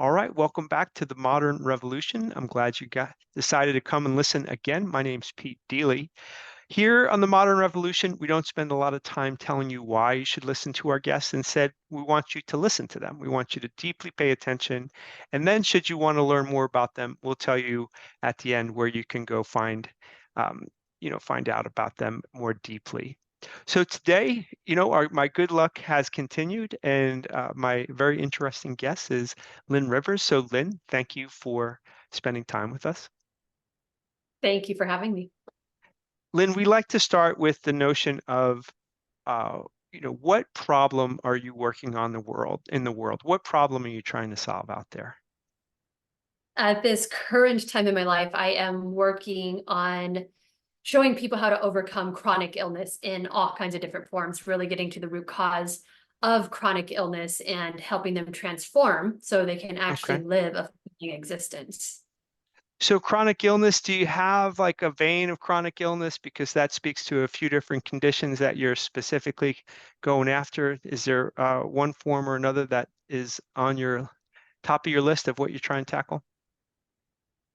All right, welcome back to the Modern Revolution. I'm glad you decided to come and listen again. My name's Pete Deely. Here on the Modern Revolution, we don't spend a lot of time telling you why you should listen to our guests. Instead, we want you to listen to them. We want you to deeply pay attention. And then, should you want to learn more about them, we'll tell you at the end where you can go um, find out about them more deeply. So today, my good luck has continued, and my very interesting guest is Linn Rivers. So, Linn, thank you for spending time with us. Thank you for having me. Linn, we like to start with the notion of, what problem are you working on in the world? What problem are you trying to solve out there? At this current time in my life, I am working on showing people how to overcome chronic illness in all kinds of different forms, really getting to the root cause of chronic illness and helping them transform so they can actually Okay. live a fulfilling existence. So chronic illness, do you have like a vein of chronic illness? Because that speaks to a few different conditions that you're specifically going after. Is there one form or another that is on your top of your list of what you're trying to tackle?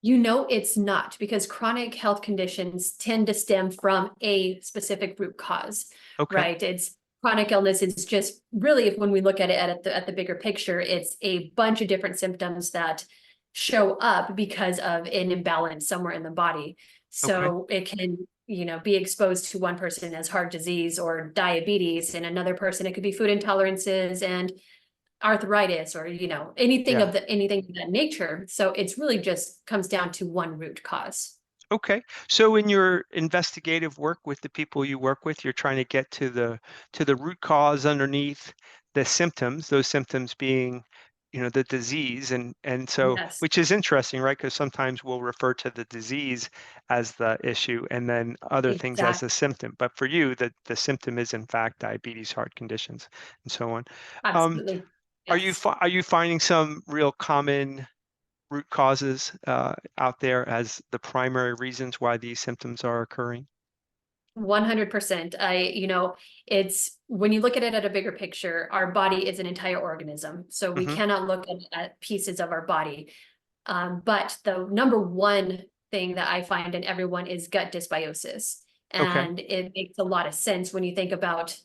It's not, because chronic health conditions tend to stem from a specific root cause, Okay. right? It's chronic illness is just really, if when we look at it at the bigger picture, it's a bunch of different symptoms that show up because of an imbalance somewhere in the body. Okay. So it can, be exposed to one person as heart disease or diabetes, and another person it could be food intolerances and arthritis, or anything Yeah. of that nature. So it's really just comes down to one root cause. Okay. So in your investigative work with the people you work with, you're trying to get to the root cause underneath the symptoms, those symptoms being, the disease. And so, Yes, which is interesting, right? Because sometimes we'll refer to the disease as the issue and then other things as a exactly. symptom. But for you, the symptom is in fact diabetes, heart conditions, and so on. Um, Absolutely. are you Yes. are you finding some real common root causes out there as the primary reasons why these symptoms are occurring? 100%. It's when you look at it at a bigger picture, our body is an entire organism. So we Hmm. cannot look at pieces of our body. But the number one thing that I find in everyone is gut dysbiosis. Okay. And it makes a lot of sense when you think about,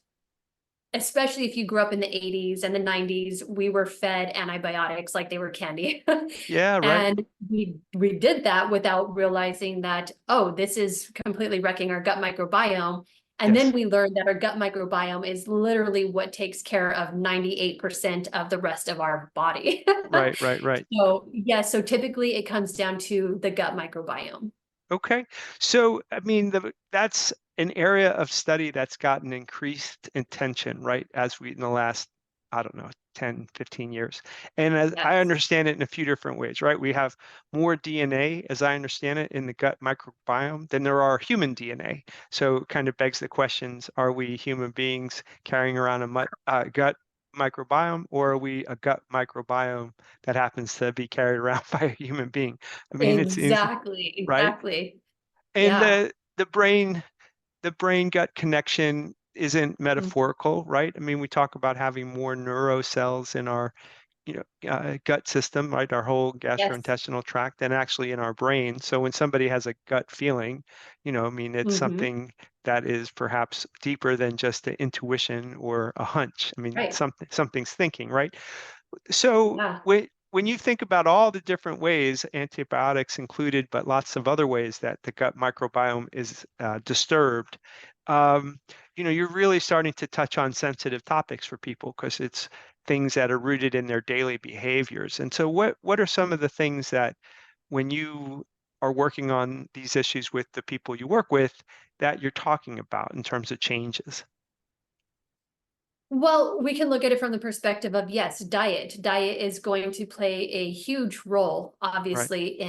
especially if you grew up in the 80s and the 90s, we were fed antibiotics like they were candy. Yeah, right. And we did that without realizing that, oh, this is completely wrecking our gut microbiome. And then Yes. we learned that our gut microbiome is literally what takes care of 98% of the rest of our body. Right, right, right. So, yeah, so typically it comes down to the gut microbiome. Okay. So, I mean, that's an area of study that's gotten increased attention, right? As we, in the last, I don't know, 10, 15 years. And as I Yes. understand it in a few different ways, right? We have more DNA, as I understand it, in the gut microbiome than there are human DNA. So it kind of begs the questions, are we human beings carrying around a gut microbiome, or are we a gut microbiome that happens to be carried around by a human being? I mean, it's Exactly. right? Exactly. And Yeah. the brain gut connection isn't Mm. metaphorical, right? I mean, we talk about having more neurocells in our, gut system, right? Our whole Yes. gastrointestinal tract than actually in our brain. So when somebody has a gut feeling, I mean, it's Hmm. something that is perhaps deeper than just an intuition or a hunch. I mean, Right. something's thinking, right? So Yeah. when you think about all the different ways, antibiotics included, but lots of other ways that the gut microbiome is disturbed, um, you're really starting to touch on sensitive topics for people because it's things that are rooted in their daily behaviors. And so, what are some of the things that when you are working on these issues with the people you work with that you're talking about in terms of changes? Well, we can look at it from the perspective of, yes, diet. Diet is going to play a huge role, Right. obviously,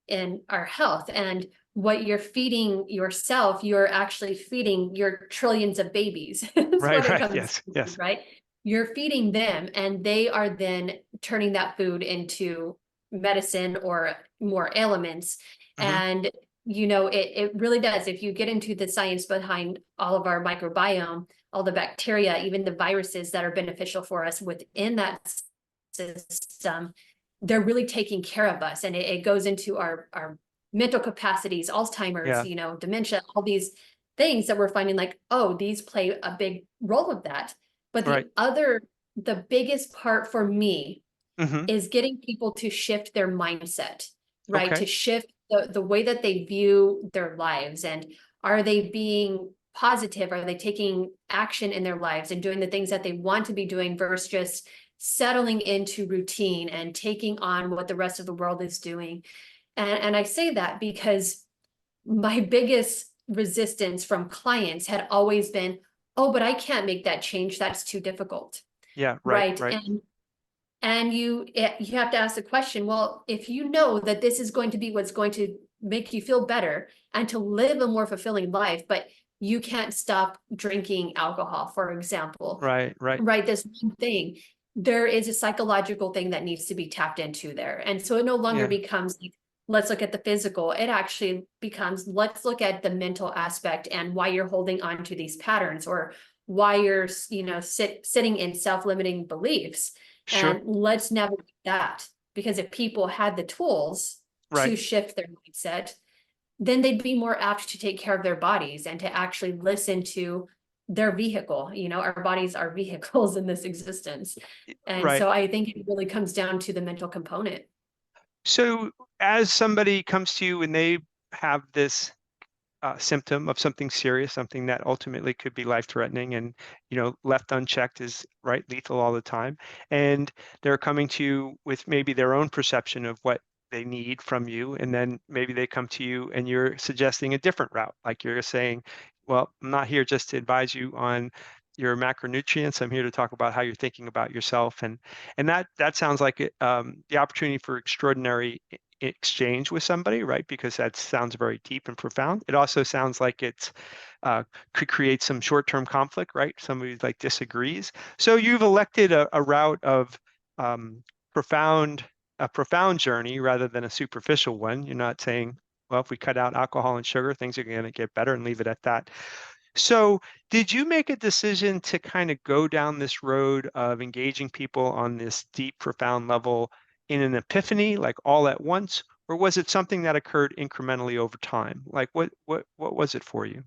in our health. And what you're feeding yourself, you're actually feeding your trillions of babies. Is Right. what it Right. comes Yes. to, Yes. right? You're feeding them, and they are then turning that food into medicine or more ailments. Hmm. And it really does. If you get into the science behind all of our microbiome, all the bacteria, even the viruses that are beneficial for us within that system, they're really taking care of us. And it goes into our mental capacities, Alzheimer's, Yeah. dementia, all these things that we're finding like, oh, these play a big role of that. But Right. the biggest part for me Hmm. is getting people to shift their mindset, right? Okay. To shift the way that they view their lives. And are they being positive? Are they taking action in their lives and doing the things that they want to be doing versus just settling into routine and taking on what the rest of the world is doing? And I say that because my biggest resistance from clients had always been, oh, but I can't make that change. That's too difficult. Yeah. Right. Right. Right. And you have to ask the question, well, if you know that this is going to be what's going to make you feel better and to live a more fulfilling life, but you can't stop drinking alcohol, for example, Right. Right. right? This one thing, there is a psychological thing that needs to be tapped into there. And so it no longer Yeah. becomes like, let's look at the physical. It actually becomes, let's look at the mental aspect and why you're holding on to these patterns or why you're, sitting in self-limiting beliefs. Sure. And let's navigate that. Because if people had the tools Right. to shift their mindset, then they'd be more apt to take care of their bodies and to actually listen to their vehicle. Our bodies are vehicles in this existence. And Right. so I think it really comes down to the mental component. So as somebody comes to you and they have this symptom of something serious, something that ultimately could be life-threatening, and left unchecked is right lethal all the time. And they're coming to you with maybe their own perception of what they need from you, and then maybe they come to you and you're suggesting a different route. Like you're saying, "Well, I'm not here just to advise you on your macronutrients. I'm here to talk about how you're thinking about yourself." And that sounds like the opportunity for extraordinary exchange with somebody, right? Because that sounds very deep and profound. It also sounds like it's could create some short-term conflict, right? Somebody like disagrees. So you've elected a route of um, profound, a profound journey rather than a superficial one. You're not saying, well, if we cut out alcohol and sugar, things are going to get better and leave it at that. So, did you make a decision to kind of go down this road of engaging people on this deep, profound level in an epiphany, like all at once, or was it something that occurred incrementally over time? Like, what was it for you?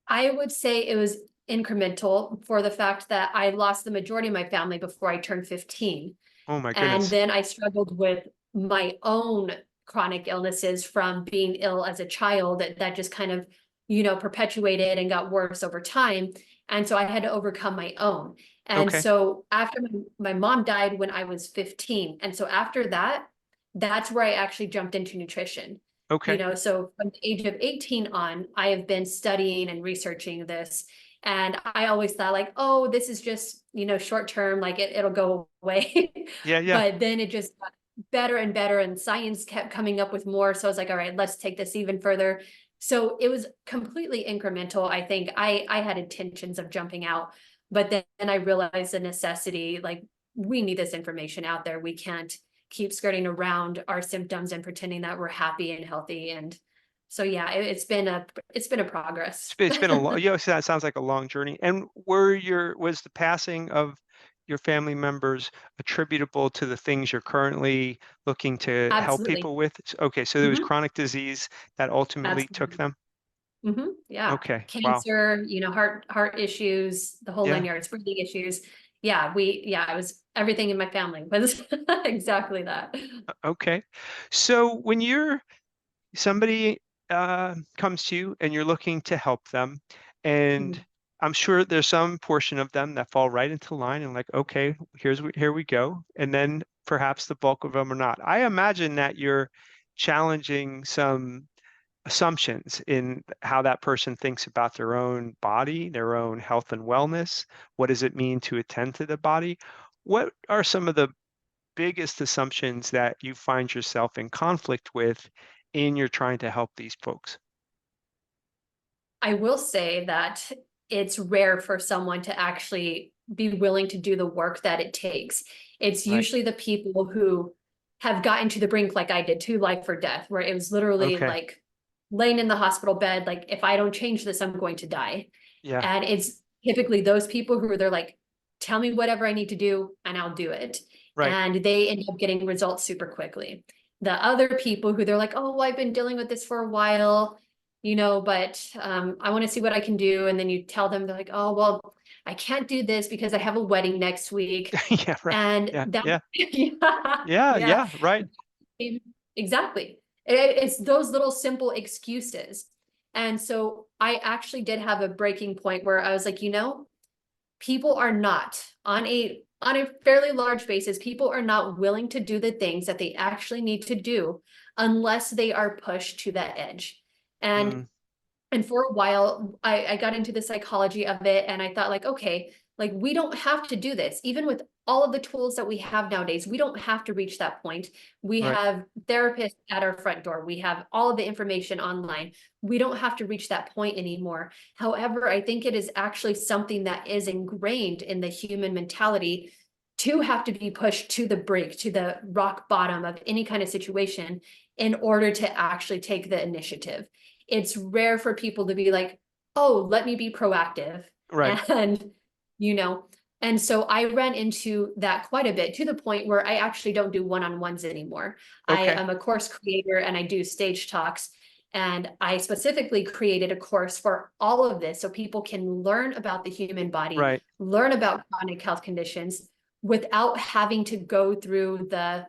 I would say it was incremental for the fact that I lost the majority of my family before I turned 15. Oh my And goodness. then I struggled with my own chronic illnesses from being ill as a child that just kind of, perpetuated and got worse over time. And so I had to overcome my own. And Okay. so after my mom died when I was 15. And so after that, that's where I actually jumped into nutrition. Okay. So from the age of 18 on, I have been studying and researching this. And I always thought like, oh, this is just, short term, like it'll go away. Yeah. Yeah. But then it just got better and better and science kept coming up with more. So I was like, all right, let's take this even further. So it was completely incremental. I think I had intentions of jumping out, but then I realized the necessity, like we need this information out there. We can't keep skirting around our symptoms and pretending that we're happy and healthy. And so yeah, it's been a progress. It's been a long, so that sounds like a long journey. And was the passing of your family members attributable to the things you're currently looking to help Absolutely. people with? Okay, so there was Hmm. chronic disease that ultimately took Absolutely. them. Hmm. Yeah. Okay, wow. Cancer, heart issues, the whole Yeah. 9 yards, breathing issues. Yeah, it was everything in my family was exactly that. Okay. So when somebody comes to you and you're looking to help them, and Mhm. I'm sure there's some portion of them that fall right into line and like, okay, here we go. And then perhaps the bulk of them are not. I imagine that you're challenging some assumptions in how that person thinks about their own body, their own health and wellness. What does it mean to attend to the body? What are some of the biggest assumptions that you find yourself in conflict with in your trying to help these folks? I will say that it's rare for someone to actually be willing to do the work that it takes. It's Right. usually the people who have gotten to the brink like I did, to life or death, where it was literally Okay. like laying in the hospital bed, like if I don't change this, I'm going to die. Yeah. And it's typically those people who they're like, tell me whatever I need to do and I'll do it. Right. and they end up getting results super quickly. The other people who they're like, oh, I've been dealing with this for a while, but I want to see what I can do. And then you tell them, they're like, oh, well, I can't do this because I have a wedding next week. Yeah, right. And Yeah, that, yeah, yeah, yeah, yeah, yeah, right. exactly. It's those little simple excuses. And so I actually did have a breaking point where I was like, people are not on a fairly large basis, people are not willing to do the things that they actually need to do unless they are pushed to that edge. And Mm, and for a while, I got into the psychology of it, and I thought, like, okay, like, we don't have to do this. Even with all of the tools that we have nowadays, we don't have to reach that point. We right, have therapists at our front door. We have all of the information online. We don't have to reach that point anymore. However, I think it is actually something that is ingrained in the human mentality to have to be pushed to the brink, to the rock bottom of any kind of situation in order to actually take the initiative. It's rare for people to be like, oh, let me be proactive. right. And, you know, and so I ran into that quite a bit, to the point where I actually don't do one-on-ones anymore. I Okay. am a course creator and I do stage talks. And I specifically created a course for all of this so people can learn about the human body, Right. learn about chronic health conditions without having to go through the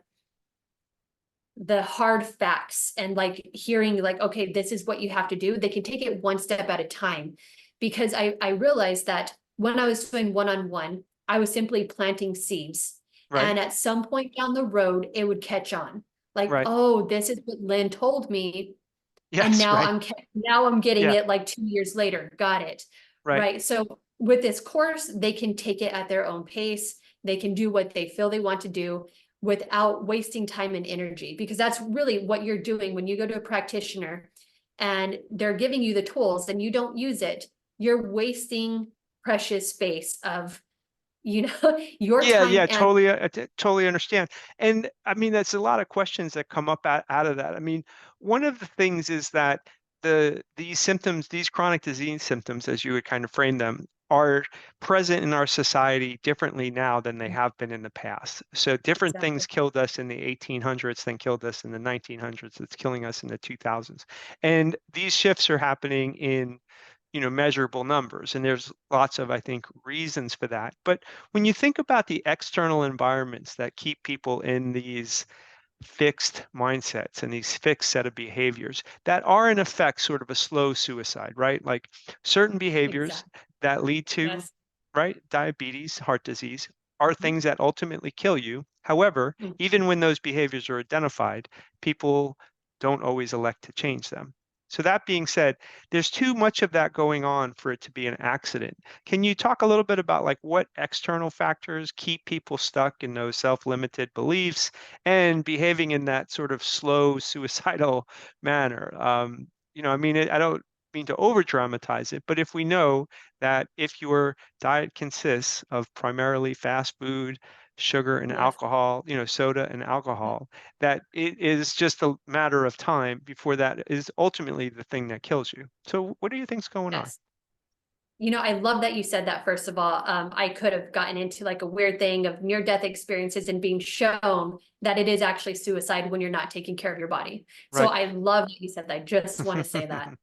hard facts and like hearing like, okay, this is what you have to do. They can take it one step at a time, because I realized that when I was doing one-on-one, I was simply planting seeds. Right. And at some point down the road, it would catch on. Like, Right. oh, this is what Lynn told me. And Yes, right. now I'm getting Yeah, it like 2 years later. Got it. right. Right. So with this course, they can take it at their own pace. They can do what they feel they want to do without wasting time and energy, because that's really what you're doing when you go to a practitioner and they're giving you the tools and you don't use it. You're wasting precious space of, your Yeah, time yeah, and totally, totally understand. And I mean, that's a lot of questions that come up out of that. I mean, one of the things is that these symptoms, these chronic disease symptoms, as you would kind of frame them, are present in our society differently now than they have been in the past. So different exactly. things killed us in the 1800s than killed us in the 1900s. It's killing us in the 2000s. And these shifts are happening in measurable numbers. And there's lots of, I think, reasons for that. But when you think about the external environments that keep people in these fixed mindsets and these fixed set of behaviors that are in effect sort of a slow suicide, right? Like certain behaviors Exactly. that lead to, Yes. right, diabetes, heart disease, are Mhm. things that ultimately kill you. However, Mhm. even when those behaviors are identified, people don't always elect to change them. So that being said, there's too much of that going on for it to be an accident. Can you talk a little bit about like what external factors keep people stuck in those self-limited beliefs and behaving in that sort of slow suicidal manner? I mean, I don't mean to over dramatize it, but if we know that if your diet consists of primarily fast food, sugar and Yes. alcohol, soda and alcohol, that it is just a matter of time before that is ultimately the thing that kills you. So what do you think's going on? Yes. I love that you said that, first of all. I could have gotten into like a weird thing of near-death experiences and being shown that it is actually suicide when you're not taking care of your body. So Right. I love that you said that. I just want to say that.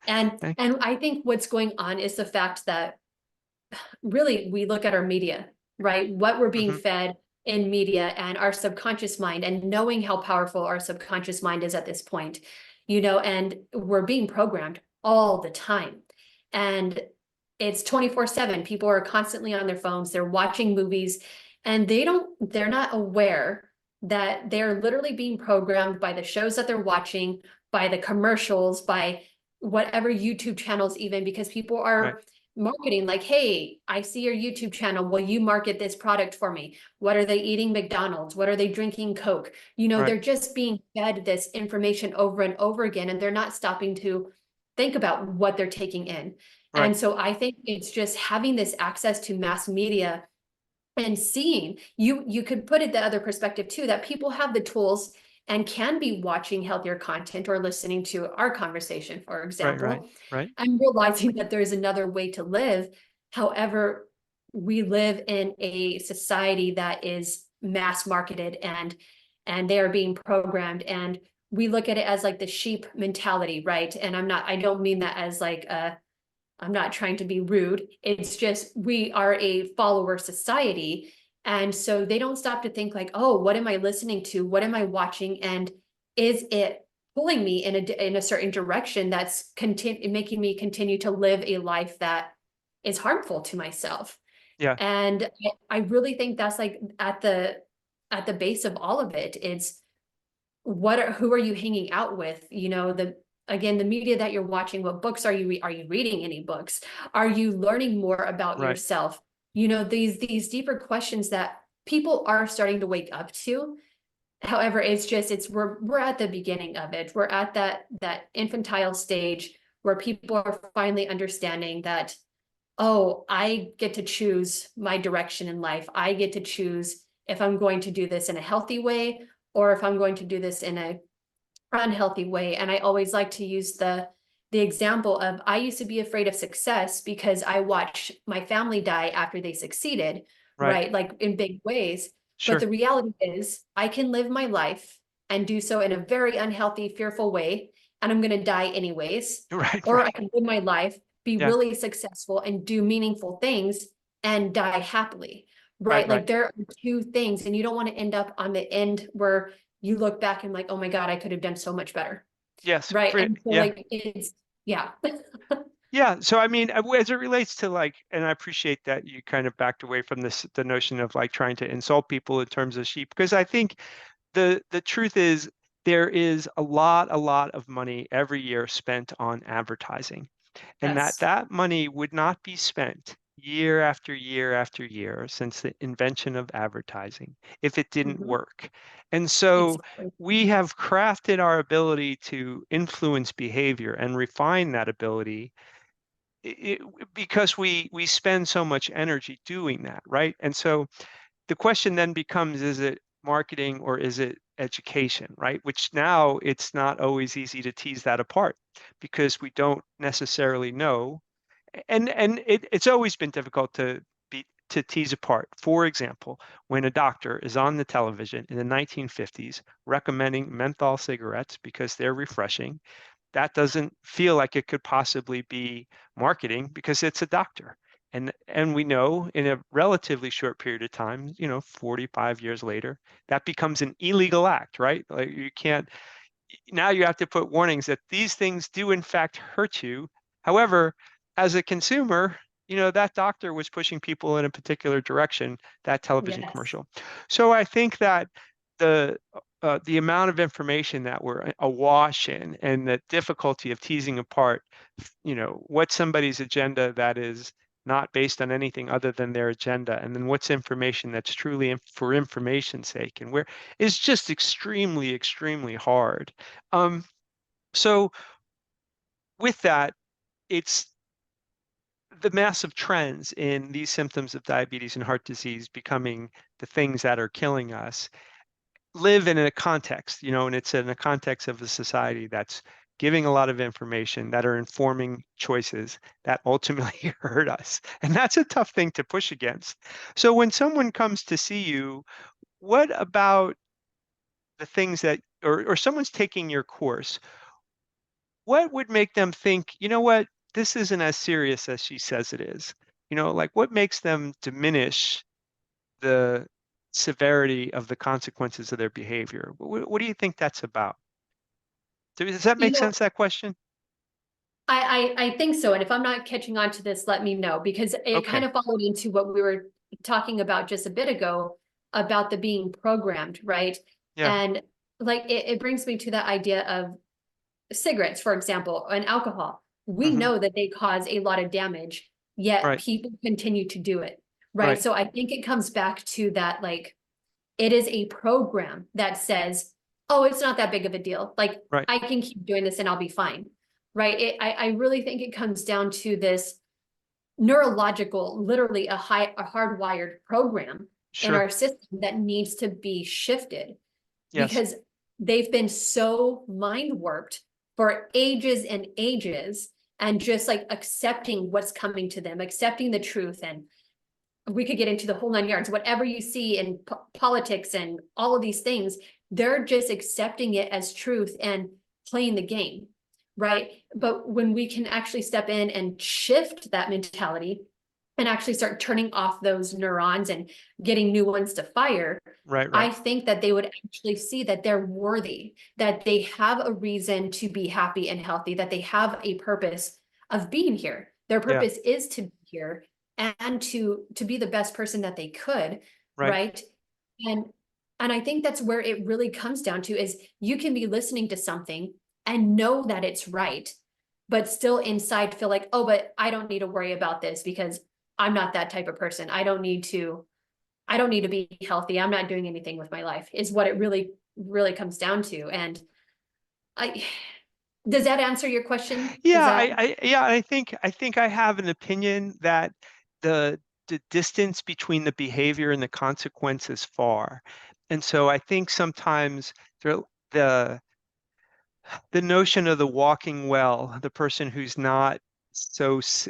And Thank and I think what's going on is the fact that really we look at our media, right? What we're being hmm fed in media and our subconscious mind, and knowing how powerful our subconscious mind is at this point, and we're being programmed all the time. And it's 24/7. People are constantly on their phones, they're watching movies, and they're not aware that they're literally being programmed by the shows that they're watching, by the commercials, by whatever YouTube channels, even, because people Right. are marketing like, hey, I see your YouTube channel, will you market this product for me? What are they eating? McDonald's? What are they drinking? Coke? Right. They're just being fed this information over and over again, and they're not stopping to think about what they're taking in. Right. And so I think it's just having this access to mass media and seeing, you could put it the other perspective too, that people have the tools and can be watching healthier content or listening to our conversation, for Right. Right. example, Right. and realizing that there's another way to live. However, we live in a society that is mass marketed and they are being programmed, and we look at it as like the sheep mentality, right? And I don't mean that as like I'm not trying to be rude. It's just we are a follower society. And so they don't stop to think like, oh, what am I listening to? What am I watching? And is it pulling me in a certain direction that's making me continue to live a life that is harmful to myself? Yeah. And I really think that's like at the base of all of it. It's who are you hanging out with? You know, again, the media that you're watching, what books are you reading any books? Are you learning more about Right. yourself? You know, these deeper questions that people are starting to wake up to. However, we're at the beginning of it. We're at that infantile stage where people are finally understanding that, oh, I get to choose my direction in life. I get to choose if I'm going to do this in a healthy way or if I'm going to do this in a unhealthy way. And I always like to use the example of, I used to be afraid of success because I watched my family die after they succeeded, Right. right? Like in big ways. But Sure. the reality is I can live my life and do so in a very unhealthy, fearful way, and I'm going to die anyways. Right. Or I Right. can live my life, be Yeah. really successful and do meaningful things and die happily, Right. right? Right. Like there are two things, and you don't want to end up on the end where you look back and like, oh my God, I could have done so much better. Yes. Right. And so Yeah. like yeah. Yeah. So, I mean, as it relates to like, and I appreciate that you kind of backed away from the notion of like trying to insult people in terms of sheep, because I think the truth is there is a lot of money every year spent on advertising, and Yes. that money would not be spent year after year after year since the invention of advertising if it didn't Mhm. work. And so Exactly. we have crafted our ability to influence behavior and refine that ability i- because we spend so much energy doing that, right? And so the question then becomes, is it marketing or is it education, right? Which now it's not always easy to tease that apart because we don't necessarily know. And it's always been difficult to tease apart. For example, when a doctor is on the television in the 1950s recommending menthol cigarettes because they're refreshing, that doesn't feel like it could possibly be marketing because it's a doctor. And we know in a relatively short period of time, 45 years later, that becomes an illegal act, right? Like you can't, now you have to put warnings that these things do in fact hurt you. However, as a consumer, that doctor was pushing people in a particular direction, that television Yes. commercial. So I think that the the amount of information that we're awash in and the difficulty of teasing apart, what somebody's agenda that is not based on anything other than their agenda, and then what's information that's truly for information's sake, and where is just extremely, extremely hard. So with that, it's the massive trends in these symptoms of diabetes and heart disease becoming the things that are killing us live in a context, and it's in a context of a society that's giving a lot of information that are informing choices that ultimately hurt us. And that's a tough thing to push against. So when someone comes to see you, what about the things that, or someone's taking your course, what would make them think, you know what, this isn't as serious as she says it is? Like what makes them diminish the severity of the consequences of their behavior? What do you think that's about? Does that You make know, sense, that question? I think so. And if I'm not catching on to this, let me know, because it kind Okay. of followed into what we were talking about just a bit ago about the being programmed, right? Yeah. And like it brings me to that idea of cigarettes, for example, and alcohol. We Hmm. know that they cause a lot of damage, yet Right. people continue to do it, right? Right. So I think it comes back to that, like, it is a program that says, oh, it's not that big of a deal. Like, Right. I can keep doing this and I'll be fine, right? I really think it comes down to this neurological, literally a hardwired program in Sure. our system that needs to be shifted, Yes. because they've been so mind warped for ages and ages, and just like accepting what's coming to them, accepting the truth, and we could get into the whole 9 yards, whatever you see in politics and all of these things, they're just accepting it as truth and playing the game, right? But when we can actually step in and shift that mentality and actually start turning off those neurons and getting new ones to fire, Right, I right. think that they would actually see that they're worthy, that they have a reason to be happy and healthy, that they have a purpose of being here. Their Yeah, purpose is to be here and to be the best person that they could, right. right? And and I think that's where it really comes down to is you can be listening to something and know that it's right, but still inside feel like, oh, but I don't need to worry about this because I'm not that type of person. I don't need to be healthy. I'm not doing anything with my life, is what it really, really comes down to. And I, does that answer your question? Does Yeah, that? I think I have an opinion that the the distance between the behavior and the consequence is far. And so I think sometimes the the the notion of the walking well, the person who's not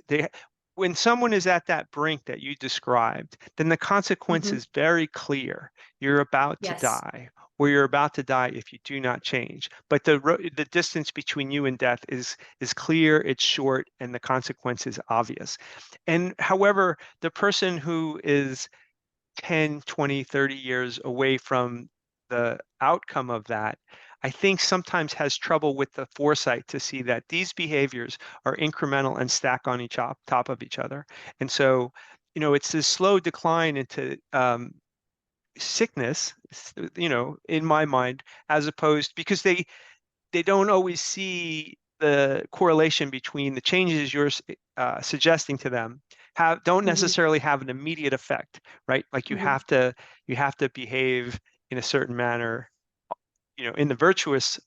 they, when someone is at that brink that you described, then the consequence Mhm. is very clear. You're about to Yes. die, or you're about to die if you do not change. But the distance between you and death is clear, it's short, and the consequence is obvious. And however, the person who is 10, 20, 30 years away from the outcome of that, I think sometimes has trouble with the foresight to see that these behaviors are incremental and stack on each top of each other. And so, it's this slow decline into sickness, in my mind, as opposed because they don't always see the correlation between the changes you're suggesting to them don't Mhm. necessarily have an immediate effect, right? Like Mhm. you have to behave in a certain manner, in the virtuous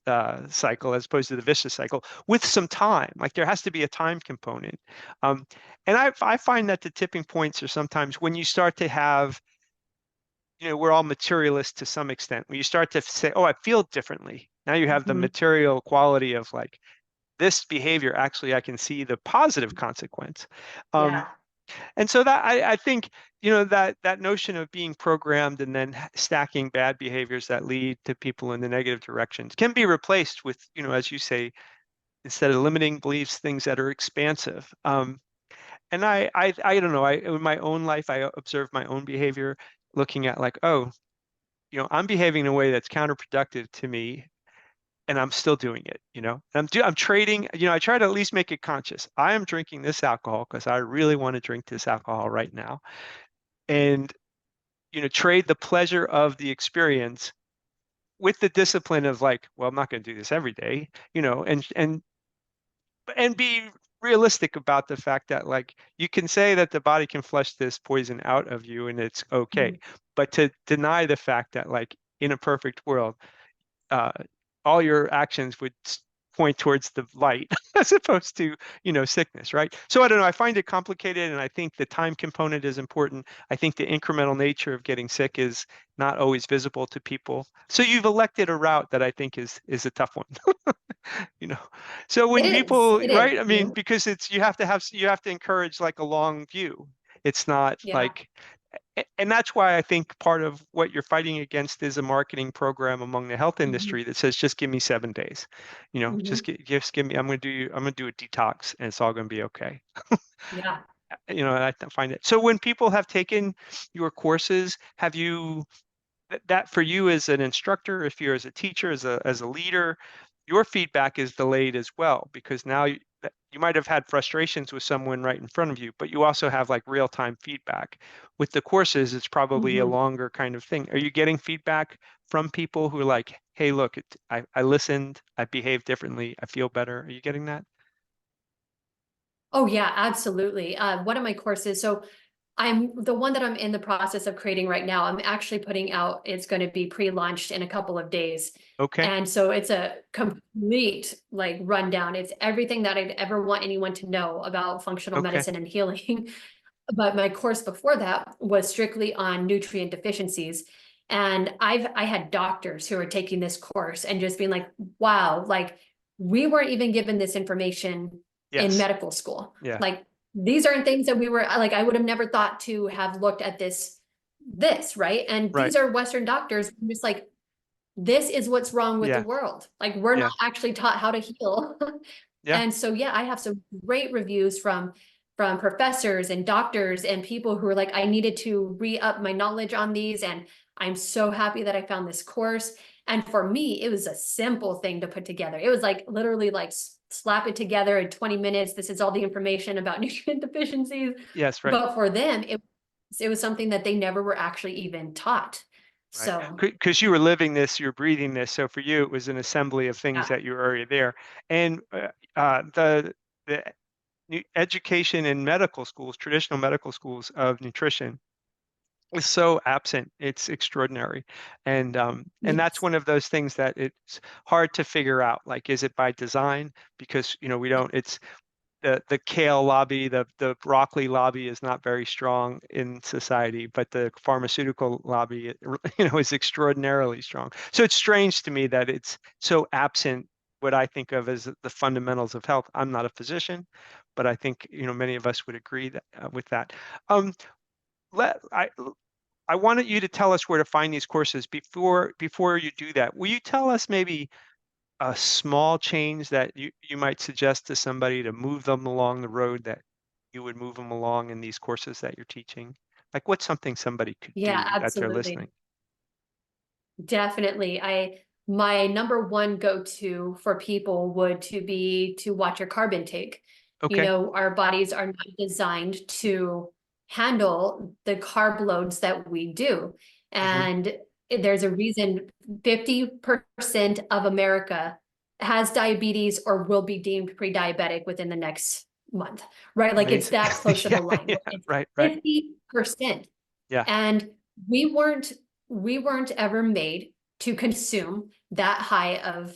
cycle as opposed to the vicious cycle with some time. Like there has to be a time component. Um, and I find that the tipping points are sometimes when you start to have, we're all materialists to some extent. When you start to say, oh, I feel differently. Now you have the Mhm. material quality of like, this behavior actually I can see the positive consequence. Um, Yeah. and so that I think that notion of being programmed and then stacking bad behaviors that lead to people in the negative directions can be replaced with, as you say, instead of limiting beliefs, things that are expansive. And I don't know, in my own life I observe my own behavior looking at like, oh, I'm behaving in a way that's counterproductive to me and I'm still doing it, I'm trading, I try to at least make it conscious. I am drinking this alcohol because I really want to drink this alcohol right now. And, trade the pleasure of the experience with the discipline of like, well, I'm not going to do this every day, and be realistic about the fact that like you can say that the body can flush this poison out of you and it's okay. Mhm. But to deny the fact that like in a perfect world, uh, all your actions would point towards the light as opposed to, sickness, right? So I don't know. I find it complicated, and I think the time component is important. I think the incremental nature of getting sick is not always visible to people. So you've elected a route that I think is a tough one, you know. So It when is. people, It is. right? I mean, because it's you have to encourage like a long view. It's not Yeah. like and that's why I think part of what you're fighting against is a marketing program among the health Mhm. industry that says, just give me 7 days, Mhm. just give me, I'm going to do a detox and it's all going to be okay. Yeah. And I find it. So when people have taken your courses, have you, that for you as an instructor, if you're as a teacher, as a leader, your feedback is delayed as well because now you might have had frustrations with someone right in front of you, but you also have like real-time feedback. With the courses, it's probably a Mhm. longer kind of thing. Are you getting feedback from people who are like, hey, look, I listened, I behaved differently, I feel better? Are you getting that? Oh yeah, absolutely. One of my courses, so I'm the one that I'm in the process of creating right now. I'm actually putting out, it's going to be pre-launched in a couple of days. Okay, And so it's a complete like rundown. It's everything that I'd ever want anyone to know about functional okay, medicine and healing. But my course before that was strictly on nutrient deficiencies. And I had doctors who were taking this course and just being like, wow, like we weren't even given this information in yes, medical school. yeah, Like these aren't things that we were like, I would have never thought to have looked at this, right? And Right. these are Western doctors. I'm just like, this is what's wrong with the Yeah. world. Like, we're not Yeah. actually taught how to heal. Yeah. And so, yeah, I have some great reviews from professors and doctors and people who are like, I needed to re-up my knowledge on these. And I'm so happy that I found this course. And for me, it was a simple thing to put together. It was like literally like slap it together in 20 minutes. This is all the information about nutrient deficiencies. Yes. Right. But for them, it was something that they never were actually even taught. Right. So Because you were living this, you're breathing this. So for you, it was an assembly of things yeah, that you were already there. And the education in medical schools, traditional medical schools of nutrition, is so absent. It's extraordinary. And that's yes, one of those things that it's hard to figure out. Like, is it by design? Because, we don't, it's the kale lobby, the broccoli lobby is not very strong in society, but the pharmaceutical lobby, is extraordinarily strong. So it's strange to me that it's so absent what I think of as the fundamentals of health. I'm not a physician, but I think, many of us would agree that, with that. Um, let I wanted you to tell us where to find these courses. Before you do that, will you tell us maybe a small change that you might suggest to somebody to move them along the road that you would move them along in these courses that you're teaching? Like, what's something somebody could yeah, do that they're absolutely. listening? Definitely. My number one go-to for people would to be to watch your carb intake. Okay. Our bodies are not designed to handle the carb loads that we do. Hmm. And there's a reason 50% of America has diabetes or will be deemed pre-diabetic within the next month, right? Like, it's Amazing. that close of Yeah, a line. yeah, It's right, right. 50%. Yeah, And we weren't we weren't ever made to consume that high of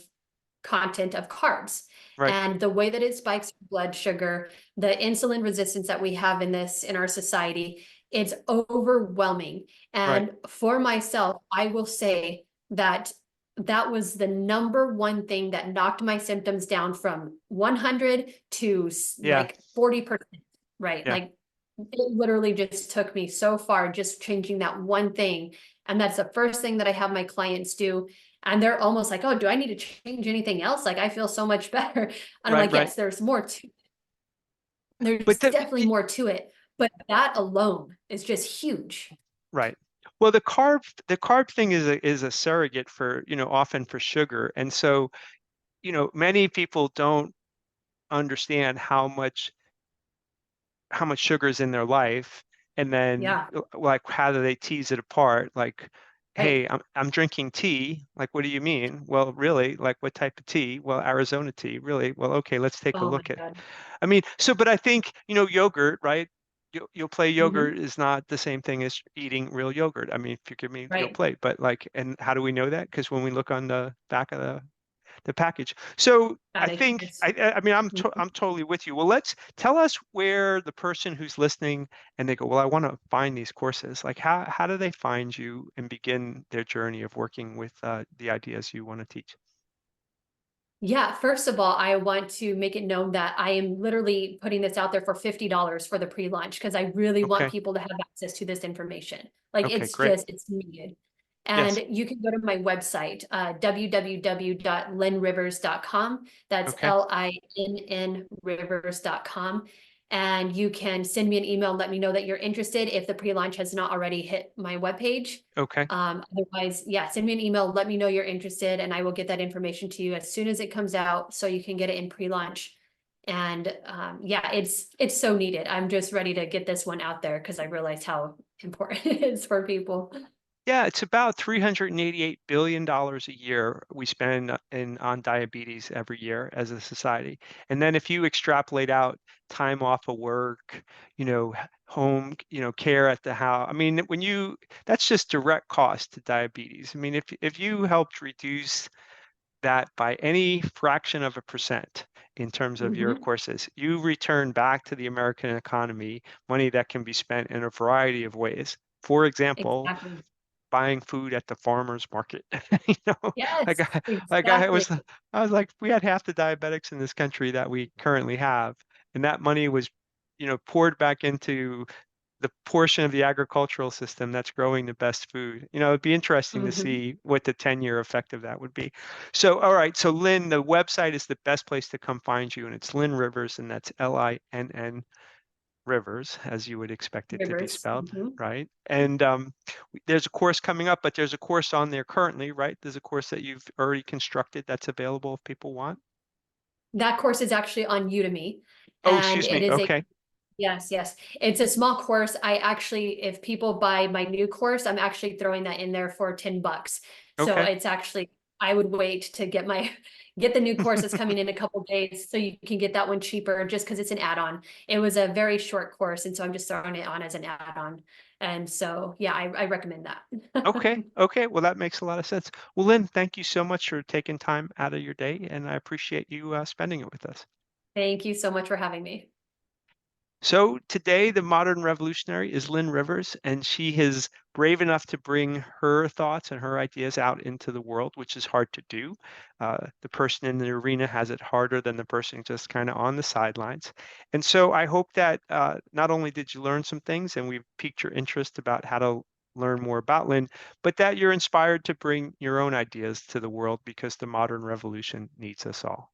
content of carbs. right, And the way that it spikes blood sugar, the insulin resistance that we have in our society, it's overwhelming. right. And for myself, I will say that that was the number one thing that knocked my symptoms down from 100 to Yeah, like 40%, right? yeah, Like, it literally just took me so far just changing that one thing. And that's the first thing that I have my clients do. And they're almost like, oh, do I need to change anything else? Like, I feel so much better. And I'm right, like, right. yes, there's But definitely more to it. But that alone is just huge. right. Well, the carb thing is a surrogate for, often for sugar. And so, many people don't understand how much sugar is in their life, and then, Yeah, like, how do they tease it apart? Like, right. hey, I'm drinking tea. Like, what do you mean? Well, really, like, what type of tea? Well, Arizona tea. Really? Well, okay, let's take a Oh my look at. God. I mean, but I think, yogurt, right? You'll play Hmm. yogurt is not the same thing as eating real yogurt. I mean, if you give me, you'll Right. play. But, like, and how do we know that? Because when we look on the back of the package. So I That think, it's I mean, mhm. I'm totally with you. Well, let's tell us where the person who's listening and they go, well, I want to find these courses. Like, how do they find you and begin their journey of working with the ideas you want to teach? Yeah, first of all, I want to make it known that I am literally putting this out there for $50 for the pre-launch because I really want Okay. people to have access to this information. Like, Okay. Great. it's needed. And Yes. you can go to my website, www.linnrivers.com. That's Okay. LINN rivers.com. And you can send me an email and let me know that you're interested if the pre-launch has not already hit my webpage. Okay. Otherwise, yeah, send me an email, let me know you're interested, and I will get that information to you as soon as it comes out so you can get it in pre-launch. And yeah, it's so needed. I'm just ready to get this one out there because I realize how important it is for people. Yeah, it's about $388 billion a year we spend on diabetes every year as a society. And then if you extrapolate out time off of work, home, care at the house. I mean, that's just direct cost to diabetes. I mean, if you helped reduce that by any fraction of a percent in terms of your Mhm. courses, you return back to the American economy money that can be spent in a variety of ways. For example, Exactly. buying food at the farmer's market. You know, like Yes, I, like exactly. I was like, we had half the diabetics in this country that we currently have, and that money was poured back into the portion of the agricultural system that's growing the best food. It'd be interesting to Mhm. see what the 10-year effect of that would be. So, all right. So, Lynn, the website is the best place to come find you, and it's Linn Rivers, and that's Linn Rivers, as you would expect it to be Rivers. spelled, Mhm. right? And there's a course coming up, but there's a course on there currently, right? There's a course that you've already constructed that's available if people want. That course is actually on Udemy, Oh, and excuse it me. is a Okay. yes, yes. It's a small course. I actually, if people buy my new course, I'm actually throwing that in there for $10. So Okay. it's actually, I would wait to get my get the new course that's coming in a couple days so you can get that one cheaper just because it's an add-on. It was a very short course, and so I'm just throwing it on as an add-on. And so yeah, I recommend that. Okay. Okay. Well, that makes a lot of sense. Well, Lynn, thank you so much for taking time out of your day, and I appreciate you spending it with us. Thank you so much for having me. So today, the modern revolutionary is Linn Rivers, and she is brave enough to bring her thoughts and her ideas out into the world, which is hard to do. The person in the arena has it harder than the person just kind of on the sidelines. And so I hope that not only did you learn some things and we've piqued your interest about how to learn more about Lynn, but that you're inspired to bring your own ideas to the world because the modern revolution needs us all.